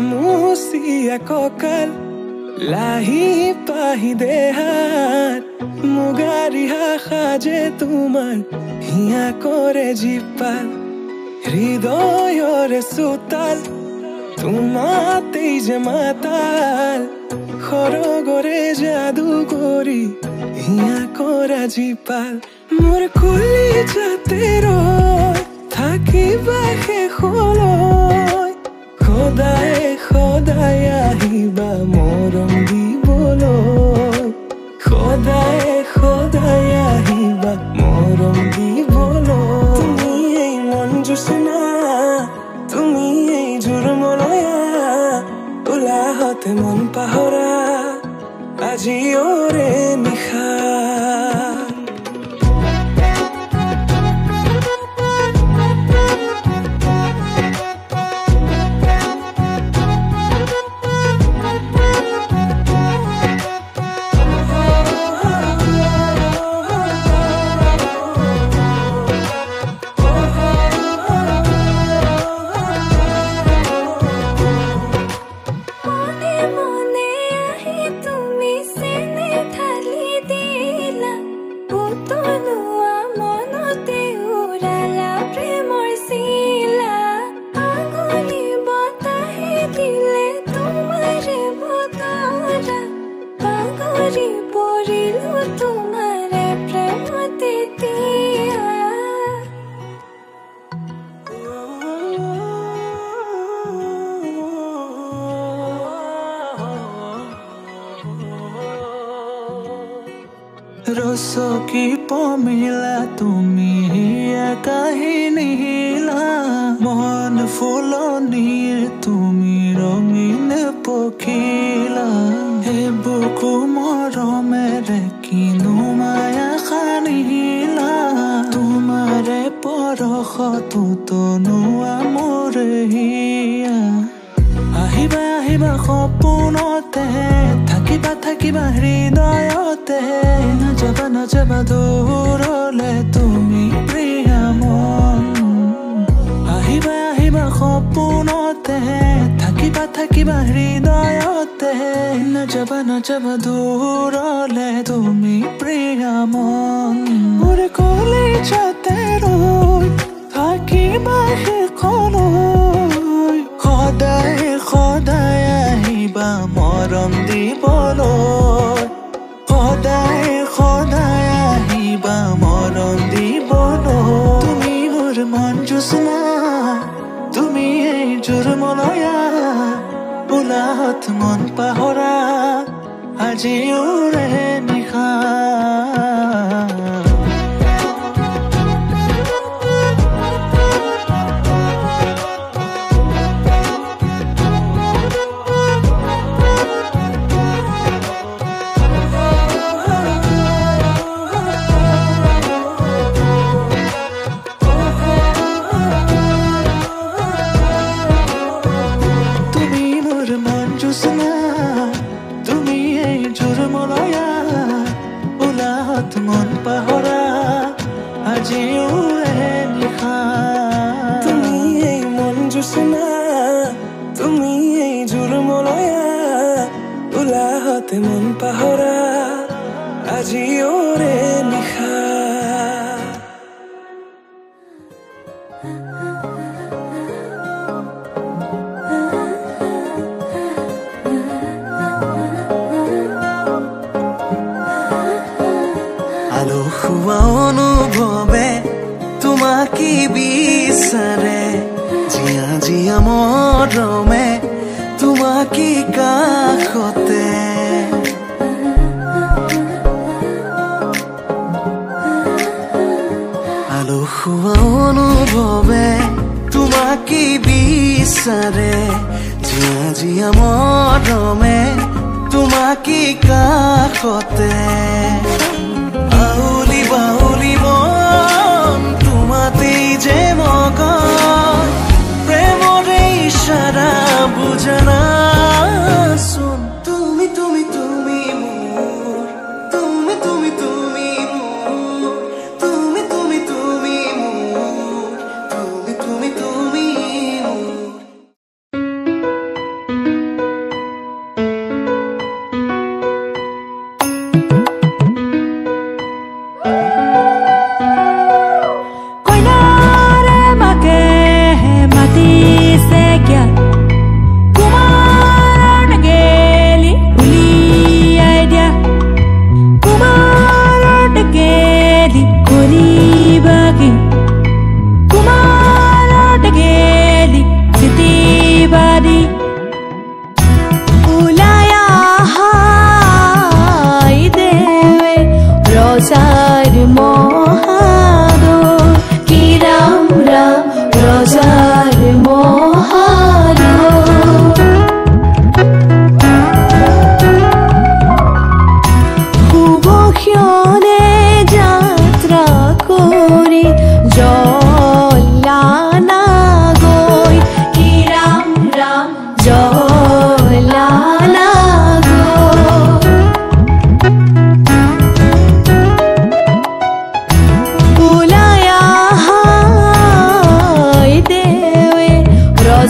মুচিয়া কঁকাল লাহি পাহি দেহাত মুগাৰি সাজে তোমাৰ হিয়া কৰে জীপাল হৃদয়ৰে চোতাল তোমাতেই যে মাতাল সৰগৰে যাদু কৰি হিয়া কৰা জীপাল মোৰ কলিজাতে ৰৈ থাকিবা শেষলৈ সদায় সদায় আহিবা মৰম দিবলৈ সদায় সদায় আহিবা মৰম দিবলৈ তুমি এই মন জোচনা তুমি এই জোৰমলয়া ওলাহতে মন পাহৰা আজি ওৰে নিশা ৰসকি পমিলা তুমি কাহিনী হিলা মন ফুলনিৰ তুমি ৰঙীন পখিলা হে বুকু মৰমেৰে কিনো মায়া সানিলা তোমাৰে পৰশতো তনুৱা মোৰ হিয়া আহিবা আহিবা সপোনতে থাকিবা থাকিবা হৃদয়তে নাযাবা নাযাবা দূৰলে তুমি প্ৰিয়া মন আহিবা আহিবা সপোনতে থাকিবা থাকিবা হৃদয়তে নাযাবা নাযাবা দূৰলে তুমি প্ৰিয়া মন মোৰ কলিজাতে ৰৈ থাকিবা শেষলৈ সদায় সদায় আহিবা মৰম দিবলৈ সদায় সদায় আহিবা মৰম দিবলৈ তুমি মোৰ মন জোচনা তুমি এই জোৰমলয়া ওলাহত মন পাহৰা আজি ওৰে নিশা তুমি এই জোৰমলয়া ওলাহত মন পাহৰা আজি ওৰে নিশা তুমি এই মন জোচনা তুমি এই জোৰমলয়া ওলাহতে মন পাহৰা আজি ওৰে নিশা আলসুৱা অনুভৱে তোমাকে বিচাৰে জিয়া জিয়া মৰমে তোমাকে কাষতে আলসুৱা অনুভৱে তোমাকে বিচাৰে জিয়া জিয়া মৰমে তোমাকে কাষতে বাউলি বাউলি মন তোমাতেই যে মগন প্ৰেমৰে ইশাৰা বুজনা চোন তুমি তুমি তুমি মোৰ তুমি তুমি তুমি মোৰ তুমি তুমি তুমি মোৰ তুমি তুমি তুমি মোৰ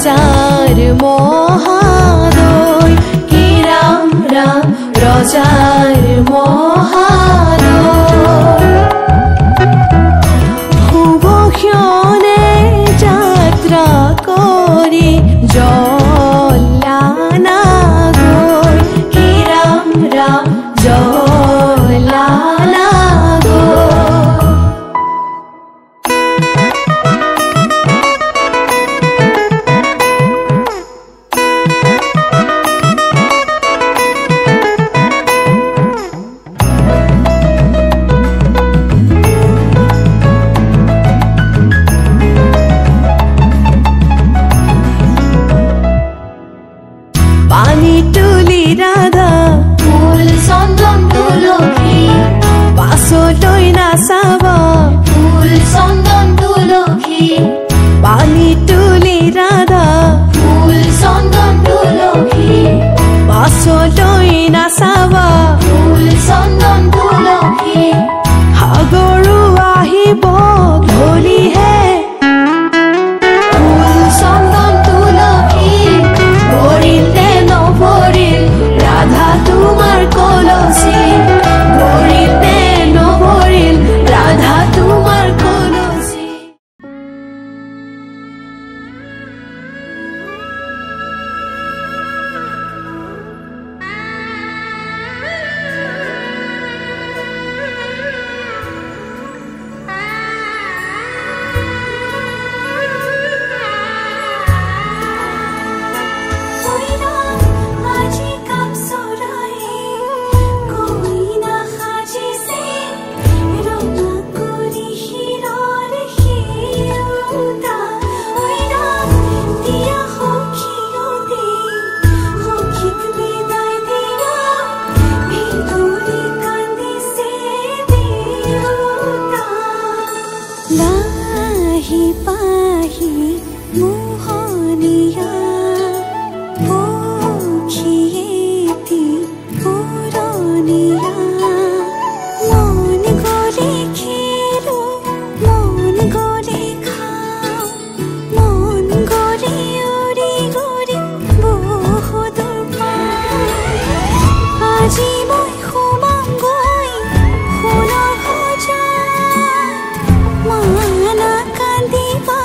রজার মহাদয় হে রাম রাম রজার মহাদয় শুভক্ষণে যাত্রা করে জল্লানা গৈ হে রাম রাম জল্লানা পানি তুলি রাধা ফুল চন্দন তুলসী পাছলৈ নাচাব ফুল চন্দন তুলসী পানি তুলি ৰাধা ফুল চন্দন তুলসী পাছলৈ নাচাব ফুল চন্দন তুলসী সাগৰো আহিব ধলিহে ফুল চন্দন তুলসী ভৰিলে নভৰিল ৰাধা তোমাৰ কলচী ভৰিলে নভৰিল ৰাধা তোমাৰ কলচী লাহি পাহি মোহনীয়া পক্ষীয়েতি পুৰণীয়া মন গ'লে খেলো মন গ'লে খাওঁ মন গ'লে উৰি গ'লে বহুদূৰ পাওঁ আজি মই সোমাম গৈ সোণৰ সজাত মানা কান্দিবা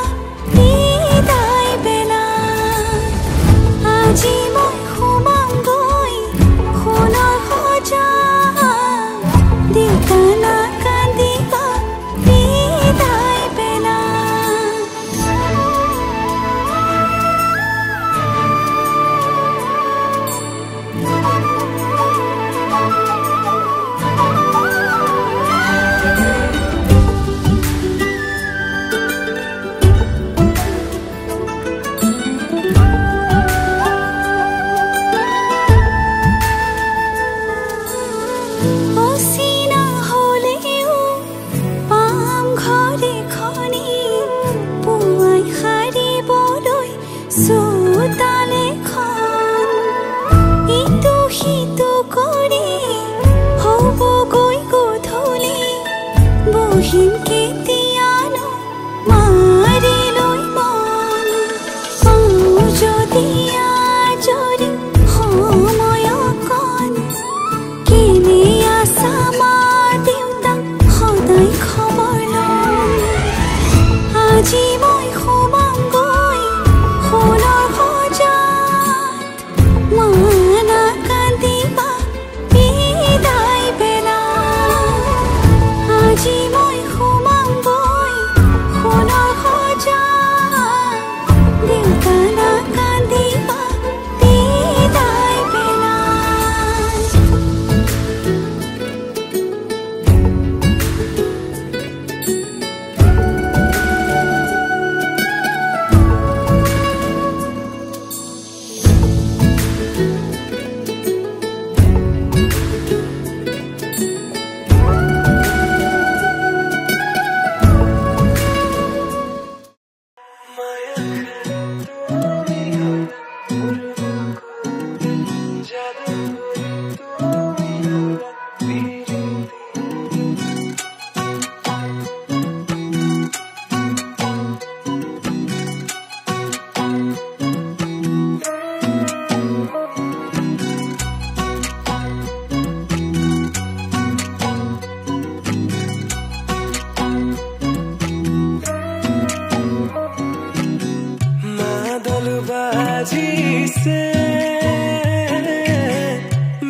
से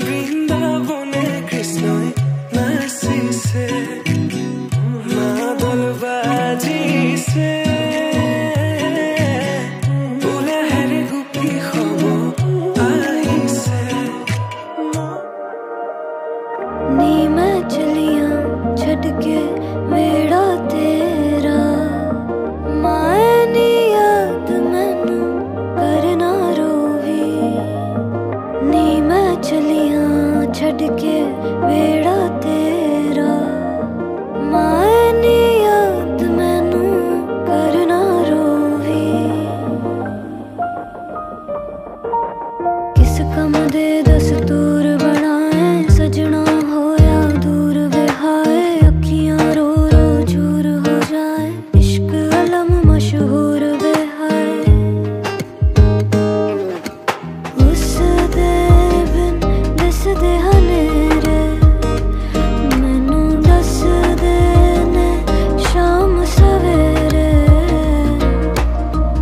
বৃন্দাবনে কৃষ্ণই নাচিছে মাদল বাজিছে উলাহেৰে গোপী সব আহিছে नी मैं चलिया छड़ के मेरा तेरा माए नी याद मैनू करना रोवी नी मैं चलिया छड़ के मेरा तेरा माए नी याद मैनू करना रोवी किस कम दे दस्तूर बनाए सजना होया दूर बेहाए अखियां रो रो चूर हो जाए इश्क अलम मशहूर बेहाए उस दे बिन दस दे हनेरे मैनू दस दे ने शाम सवेरे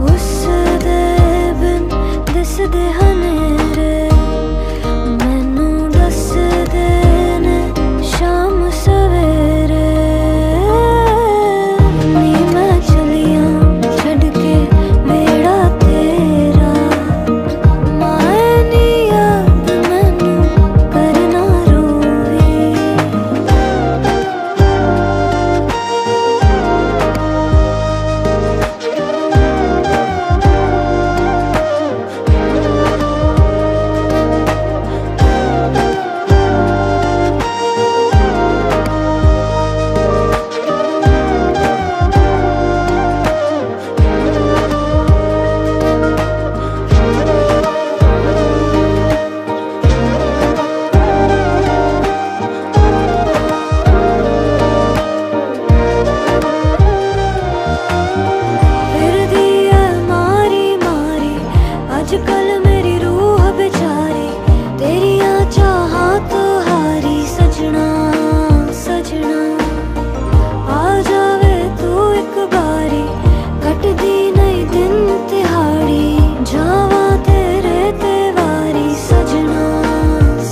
उस दे बिन दस दे हनेरे मैनू दस दे ने शाम सवेरे नी मैं चलिया छड़ के बेड़ा तेरा माए नी याद मैनू करना रोवी फिर दिया मारी मारी आजकल मेरी रूह बेचारी तेरिया चाहा तो हारी सजना सजना आ जावे तू एक बारी कट दी नहीं दिन तिहाड़ी जावा तेरे ते वारी सजना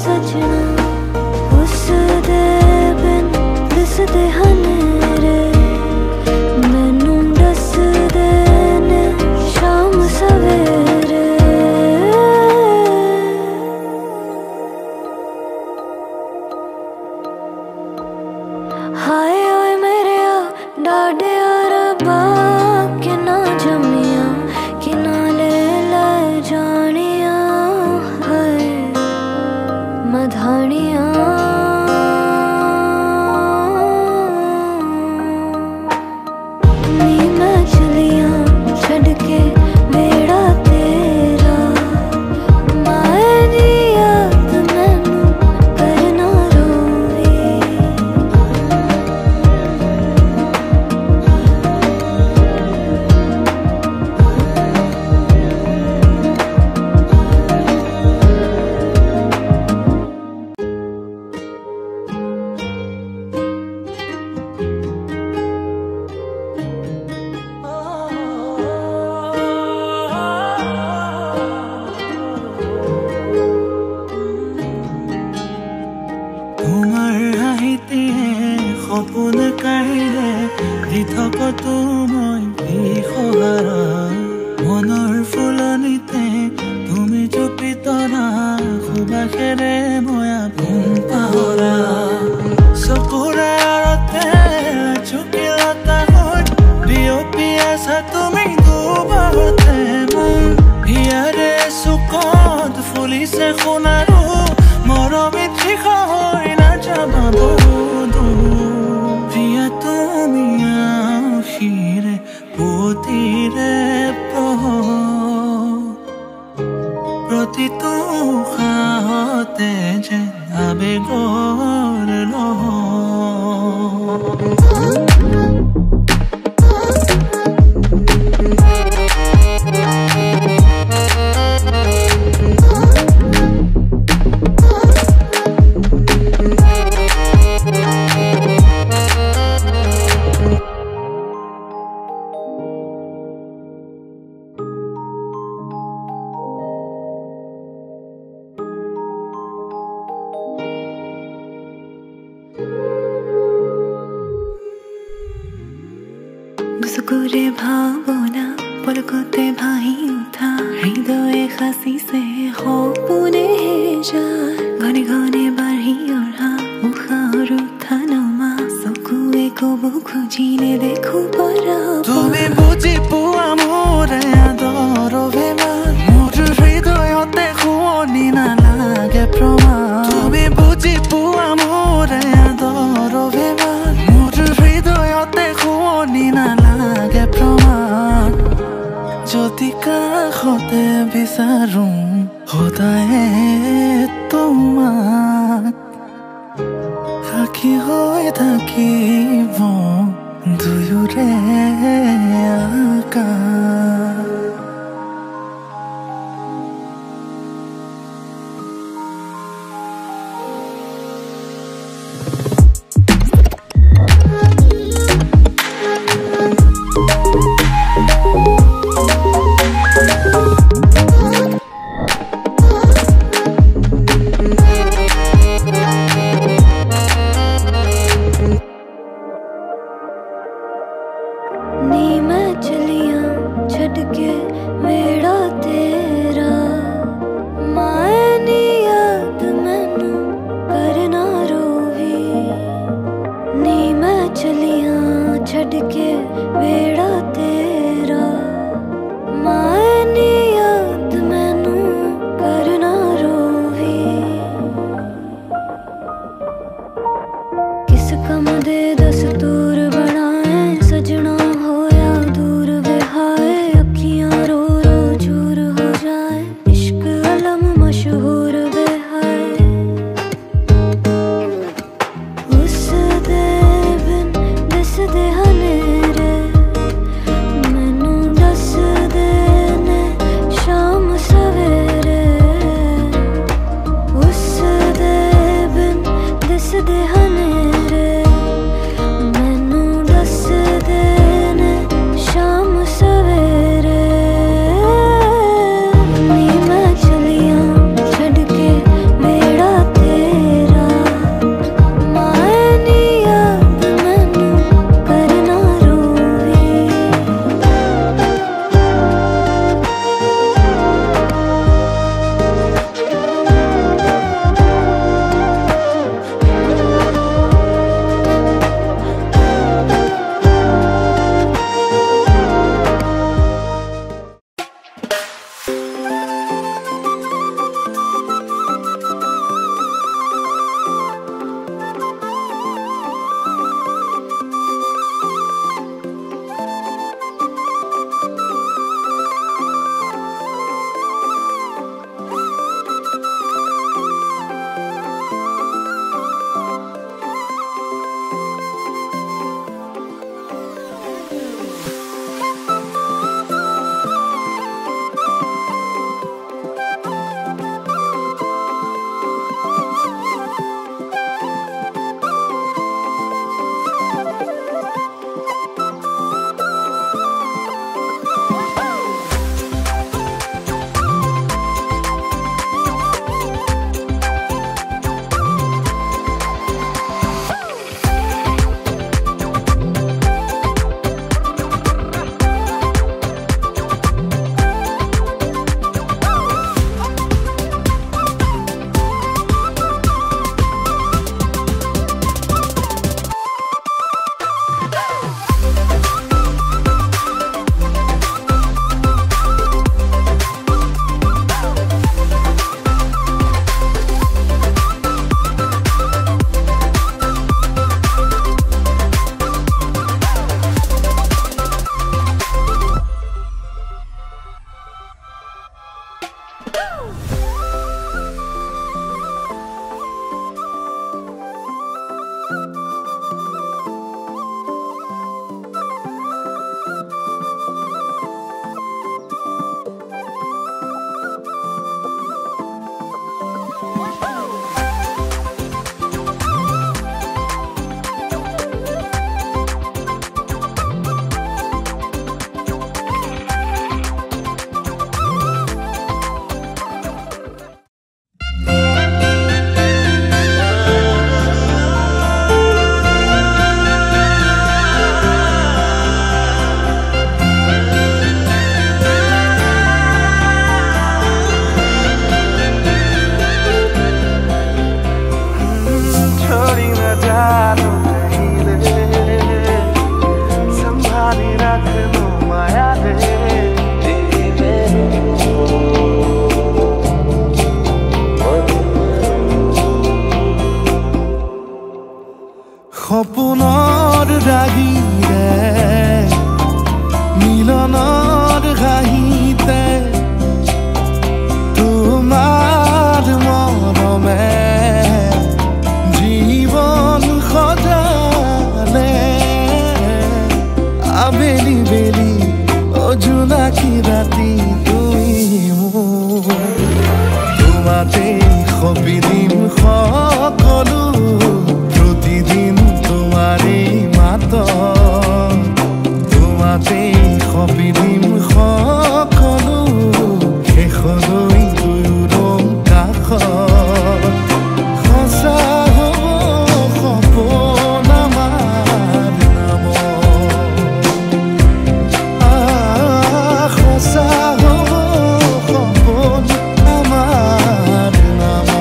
सजना उस दे बिन दिस दे हनेरे मैनू दस दे ने शाम सवेरे हाय ओए मेरे डाडे रब्बा कि ना जमिया कि ना ले जानिया हाय मधानिया नी मैं चलिया छड़ के बेड़ा तेरा माए नी याद मैनू करना रोवी তোমাৰ হাঁহিতে সপোন কাঢ়িলে দি থাকতো মই বিহগাৰা মনৰ ফুলনিতে তুমি চুপি তৰা সুবাসেৰে মই আপোন পাহৰা চকুৰে আৰতে চুকিলতা হৈ বিয়পি আছা তুমি দুবাৰতে মোৰ হিয়াৰে চুকত ফুলিছে সোণাৰু মৰমে ঠিক হৈ নাযাবা বহু প্ৰিয়া তুমি আশিৰে পতিৰে প্ৰতিটো সাহতে যে আবেগৰ লহ गुसुकुरे भावना पलकोते भाही उठा हृदय खासी से हो पुने যায় ঘনে ঘনে বাঢ়ি অহা মুখাৰ থানমা চকুৱে কব খুজিলে দেখো পৰা তুমি বুজি পোৱা মোৰ আদৰ অভিমান মোৰ হৃদয়তে শুৱনি নালাগে প্ৰমাণ তুমি বুজি পোৱা মোৰ আদৰ অভিমান মোৰ হৃদয়তে শুৱনি নালাগে প্ৰমাণ যদি কাষতে বিচাৰো সদায়ে তোমাক সাক্ষী হৈ থাকিব দুয়োৰে আকাশ नी मैं चलिया छड़ के वेड़ा तेरा माए नी याद मैनू करना रोवी नी मैं चलिया छड़ के वेड़ा तेरा माए नी याद मैनू करना रोवी किस कम दे दस्तूर बनाए सजना আবেলি বেলি ও জোনাকি ৰাতি তুমি মোৰ তোমাতে সপি দিম সকলো প্ৰতিদিন তোমাৰে মাত তোমাতে সপি দিম সকলো শেষলৈ দুয়োৰ কাষত সঁচা হ'ব সপোন আমাৰ নামত সঁচা হ'ব সপোন আমাৰ নামত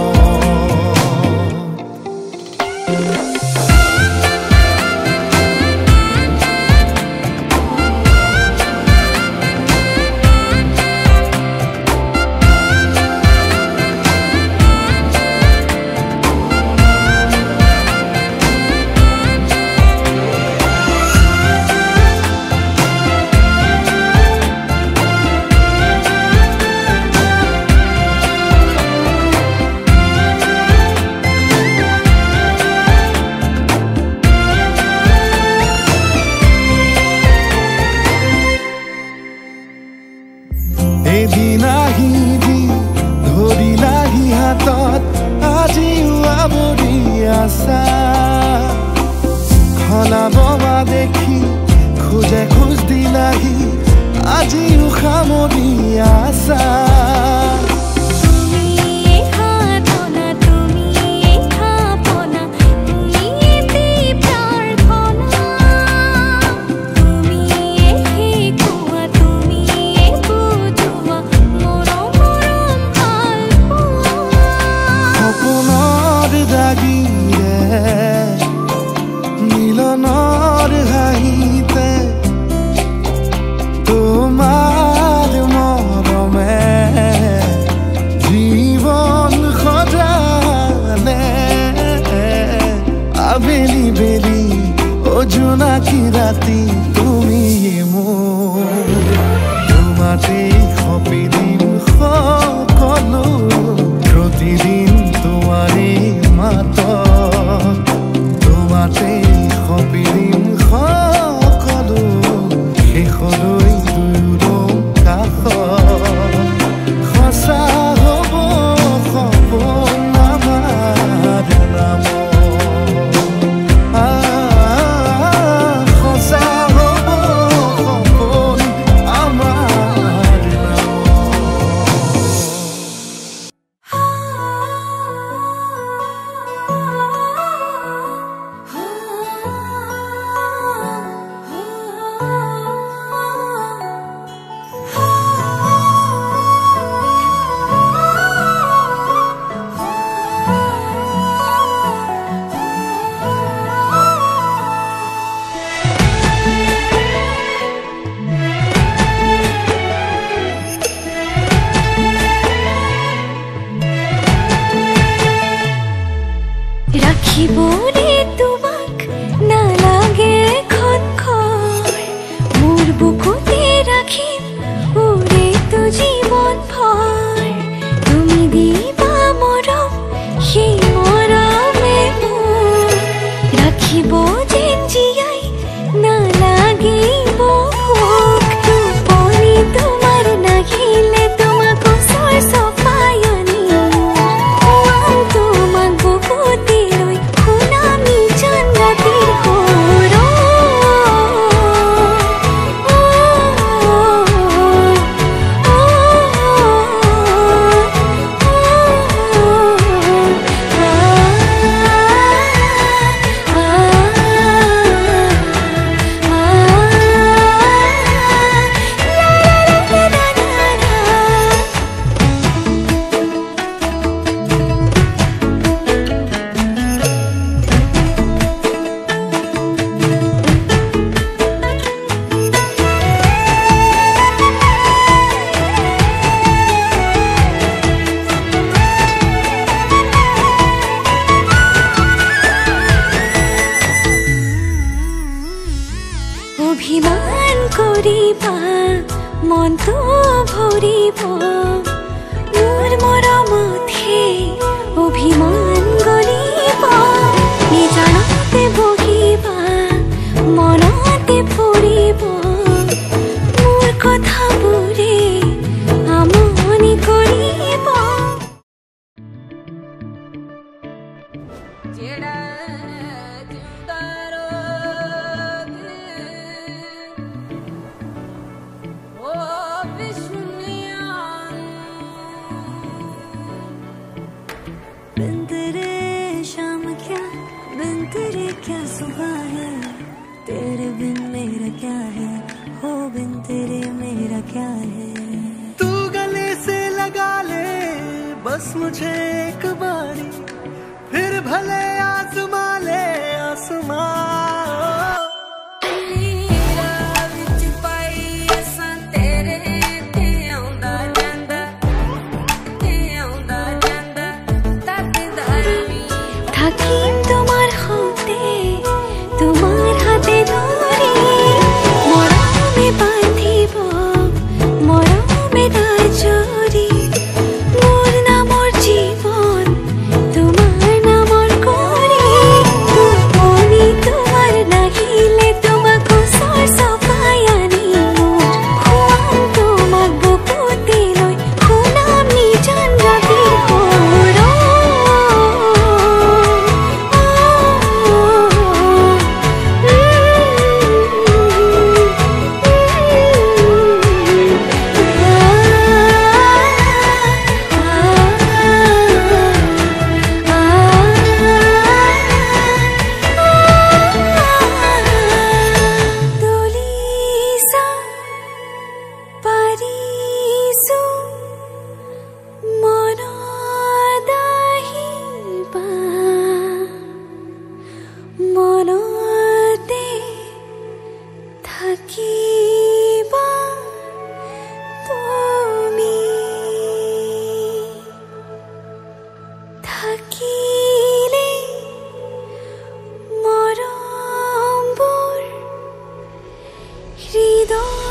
এদিন আহিবি ধৰিলাহি হাতত আজিও আৱৰি আছা সলাব বা দেখি খোজে খোজ দিলাহি আজিও সামৰি আছা মিলনৰ হাঁহিতে তোমাৰ মৰমে জীৱন সজালে আবেলি বেলি ও জোনাকি ৰাতি তুমি মোৰ তোমাতে সপি দিম সকলো প্ৰতিদিন তোমাৰে মাত তোমাতে সপি দিম সকলো শেষলৈ দুয়োৰ কাষত সঁচা হ'ব সপোন আমাৰ নামত সঁচা হ'ব সপোন আমাৰ ৰাখিবনে তোমাক নালাগে এখন ঘৰ মোৰ বুকুতে ৰাখিম উৰেটো জীৱন ভৰ তুমি দিবা মৰম সেই মৰমে মোৰ ৰাখিব যেন জীয়াই নালাগিব ভোক টোপনি তোমাৰ নাহিলে তোমাক ওচৰ চপাই আনিম তোমাক বুকুতে অভিমান কৰিবা মনটো ভৰিব মোৰ মৰমতহে অভিমান গলিব নিজানতে বহিবা মনতে ফুৰিব मुझे एक बारी, फिर भले आसमां ले आसमां। থাকিম তোমার হাতে, তোমার হাতে ধরে মরমে বাঁধিব, মরমে দাজরি। মোর নামর জীবন, তোমার নামর করে তুমি তোমার নাহিলে তোমাকে সর সফাই আনি মোর। খুয়াম তোমাক বুকুতে লই, খুনাম নিজান রাতের হর। মনতে থাকিবা তুমি, থাকিলে মৰমবোৰ হৃদয়